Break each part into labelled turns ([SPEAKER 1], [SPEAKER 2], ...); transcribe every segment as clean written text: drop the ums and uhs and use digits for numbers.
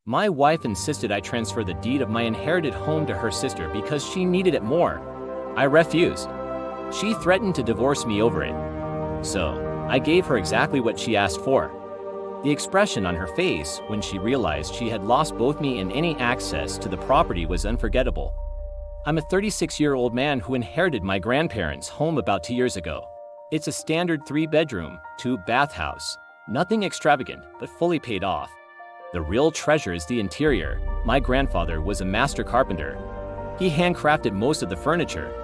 [SPEAKER 1] My wife insisted I transfer the deed of my inherited home to her sister because she needed it more. I refused. She threatened to divorce me over it. So, I gave her exactly what she asked for. The expression on her face when she realized she had lost both me and any access to the property was unforgettable. I'm a 36-year-old man who inherited my grandparents' home about 2 years ago. It's a standard 3-bedroom, 2-bath house. Nothing extravagant, but fully paid off. The real treasure is the interior. My grandfather was a master carpenter. He handcrafted most of the furniture.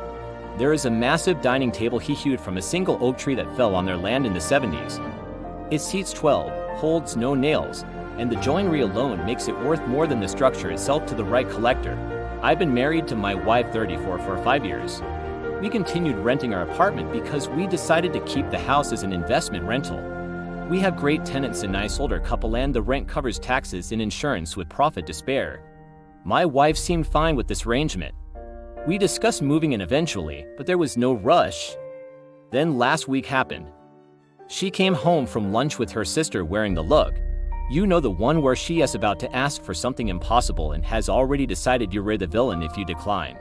[SPEAKER 1] There is a massive dining table he hewed from a single oak tree that fell on their land in the 70s. It seats 12, holds no nails, and the joinery alone makes it worth more than the structure itself to the right collector. I've been married to my wife 34 for 5 years. We continued renting our apartment because we decided to keep the house as an investment rental. We have great tenants, a nice older couple, and the rent covers taxes and insurance with profit to spare. My wife seemed fine with this arrangement. We discussed moving in eventually, but there was no rush. Then last week happened. She came home from lunch with her sister wearing the look. You know, the one where she is about to ask for something impossible and has already decided you're the villain if you decline.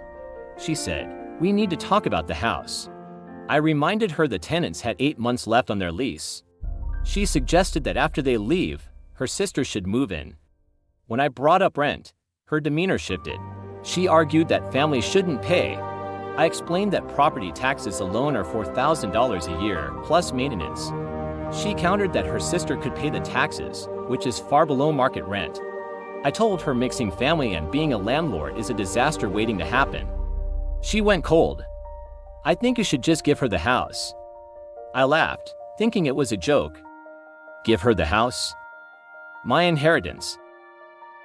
[SPEAKER 1] She said, "We need to talk about the house." I reminded her the tenants had 8 months left on their lease. She suggested that after they leave, her sister should move in. When I brought up rent, her demeanor shifted. She argued that families shouldn't pay. I explained that property taxes alone are $4,000 a year, plus maintenance. She countered that her sister could pay the taxes, which is far below market rent. I told her mixing family and being a landlord is a disaster waiting to happen. She went cold. "I think you should just give her the house." I laughed, thinking it was a joke. Give her the house? My inheritance.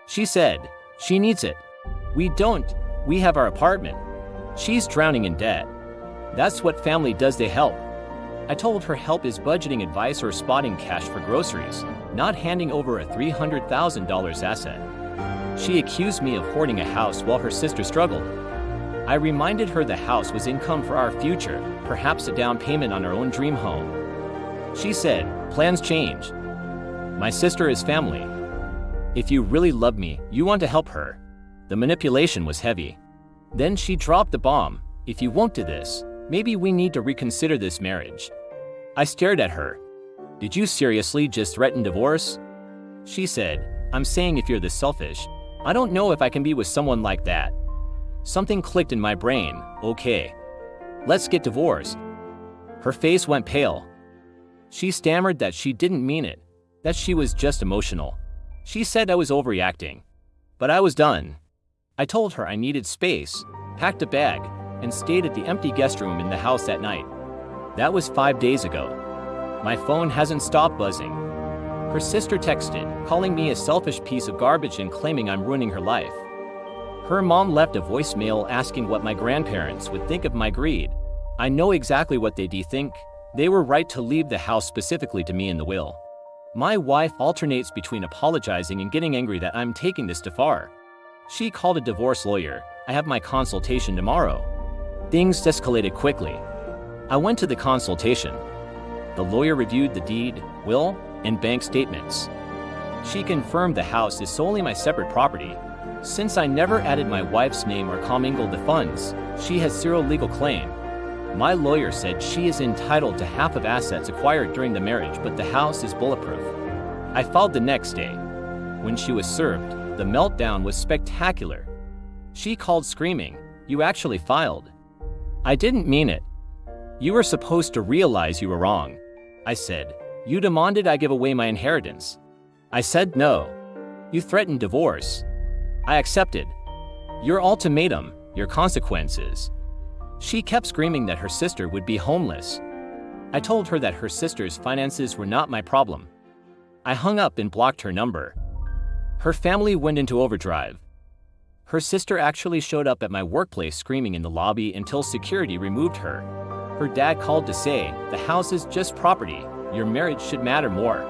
[SPEAKER 1] She said, "She needs it. We don't. We have our apartment. She's drowning in debt. That's what family does, they help." I told her help is budgeting advice or spotting cash for groceries, not handing over a $300,000 asset. She accused me of hoarding a house while her sister struggled. I reminded her the house was income for our future, perhaps a down payment on our own dream home. She said, "Plans change. My sister is family. If you really love me, you want to help her." The manipulation was heavy. Then she dropped the bomb. "If you won't do this, maybe we need to reconsider this marriage." I stared at her. "Did you seriously just threaten divorce?" She said, "I'm saying if you're this selfish, I don't know if I can be with someone like that." Something clicked in my brain. Okay, let's get divorced. Her face went pale. She stammered that she didn't mean it, that she was just emotional. She said I was overreacting. But I was done. I told her I needed space, packed a bag, and stayed at the empty guest room in the house that night. That was 5 days ago. My phone hasn't stopped buzzing. Her sister texted, calling me a selfish piece of garbage and claiming I'm ruining her life. Her mom left a voicemail asking what my grandparents would think of my greed. I know exactly what they'd think. They were right to leave the house specifically to me in the will. My wife alternates between apologizing and getting angry that I'm taking this too far. She called a divorce lawyer. I have my consultation tomorrow. Things escalated quickly. I went to the consultation. The lawyer reviewed the deed, will, and bank statements. She confirmed the house is solely my separate property. Since I never added my wife's name or commingled the funds, she has zero legal claim. My lawyer said she is entitled to half of assets acquired during the marriage, but the house is bulletproof. I filed the next day. When she was served, the meltdown was spectacular. She called screaming, "You actually filed." I didn't mean it. "You were supposed to realize you were wrong." I said, "You demanded I give away my inheritance." I said no. "You threatened divorce." I accepted. "Your ultimatum, your consequences." She kept screaming that her sister would be homeless. I told her that her sister's finances were not my problem. I hung up and blocked her number. Her family went into overdrive. Her sister actually showed up at my workplace screaming in the lobby until security removed her. Her dad called to say, "The house is just property. Your marriage should matter more."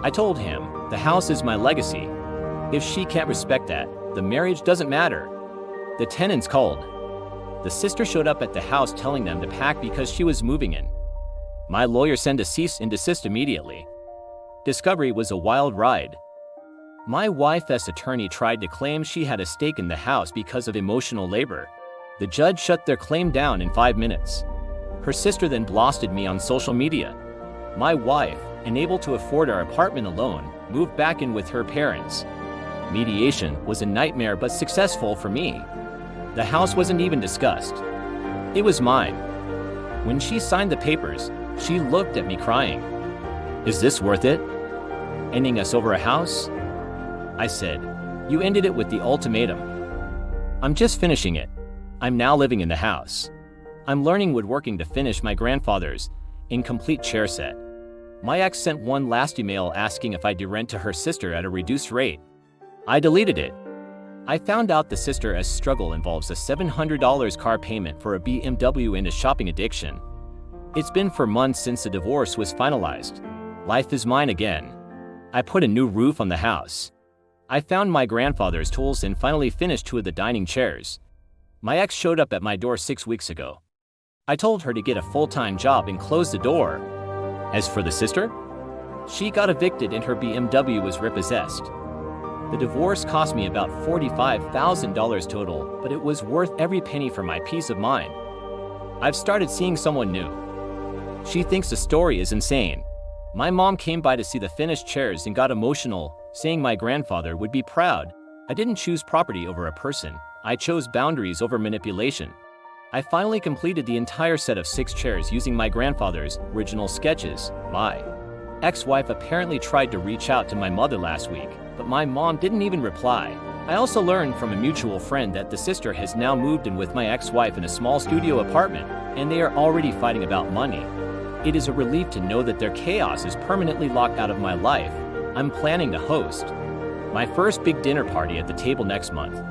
[SPEAKER 1] I told him, "The house is my legacy. If she can't respect that, the marriage doesn't matter." The tenants called. The sister showed up at the house telling them to pack because she was moving in. My lawyer sent a cease and desist immediately. Discovery was a wild ride. My wife's attorney tried to claim she had a stake in the house because of emotional labor. The judge shut their claim down in 5 minutes. Her sister then blasted me on social media. My wife, unable to afford our apartment alone, moved back in with her parents. Mediation was a nightmare but successful for me. The house wasn't even discussed. It was mine. When she signed the papers, she looked at me crying. "Is this worth it? Ending us over a house?" I said, "You ended it with the ultimatum. I'm just finishing it. I'm now living in the house. I'm learning woodworking to finish my grandfather's incomplete chair set." My ex sent one last email asking if I'd rent to her sister at a reduced rate. I deleted it. I found out the sister's struggle involves a $700 car payment for a BMW and a shopping addiction. It's been 4 months since the divorce was finalized. Life is mine again. I put a new roof on the house. I found my grandfather's tools and finally finished 2 of the dining chairs. My ex showed up at my door 6 weeks ago. I told her to get a full-time job and close the door. As for the sister, she got evicted and her BMW was repossessed. The divorce cost me about $45,000 total, but it was worth every penny for my peace of mind. I've started seeing someone new. She thinks the story is insane. My mom came by to see the finished chairs and got emotional, saying my grandfather would be proud. I didn't choose property over a person. I chose boundaries over manipulation. I finally completed the entire set of 6 chairs using my grandfather's original sketches. My ex-wife apparently tried to reach out to my mother last week, but my mom didn't even reply. I also learned from a mutual friend that the sister has now moved in with my ex-wife in a small studio apartment, and they are already fighting about money. It is a relief to know that their chaos is permanently locked out of my life. I'm planning to host my first big dinner party at the table next month.